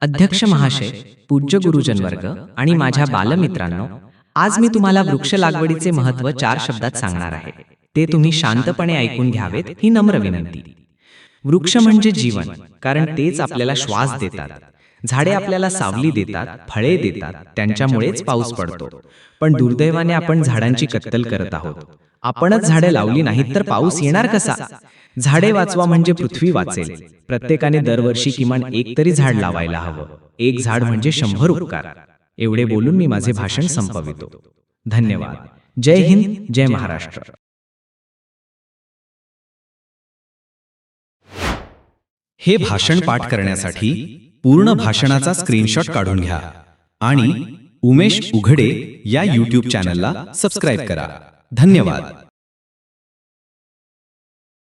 अध्यक्ष महाशय, पूज्य गुरुजन वर्ग आणि माझ्या बालमित्रांनो, आज मी तुम्हाला वृक्ष लागवडीचे महत्त्व 4 शब्दात सांगणार आहे. ते तुम्ही शांतपणे ऐकून घ्यावेत ही नम्र विनंती. वृक्ष म्हणजे जीवन, कारण तेच आपल्याला श्वास देतात. झाडे आपल्याला सावली देतात, फळे देतात, त्यांच्यामुळेच पाऊस पडतो. पण दुर्दैवाने आपण झाडांची कत्तल करत आहोत. आपणच झाडे लावली नाहीत तर पाऊस येणार कसा? झाडे वाचवा म्हणजे पृथ्वी वाचेल. प्रत्येकाने दरवर्षी किमान एक तरी झाड लावायला हवं. एक झाड म्हणजे 100 उपकार. एवढे बोलून मी माझे भाषण संपवितो. धन्यवाद. जय हिंद, जय महाराष्ट्र. हे भाषण पाठ करण्यासाठी पूर्ण भाषणाचा स्क्रीनशॉट काढून घ्या आणि उमेश उघडे या YouTube चॅनलला सबस्क्राईब करा. धन्यवाद.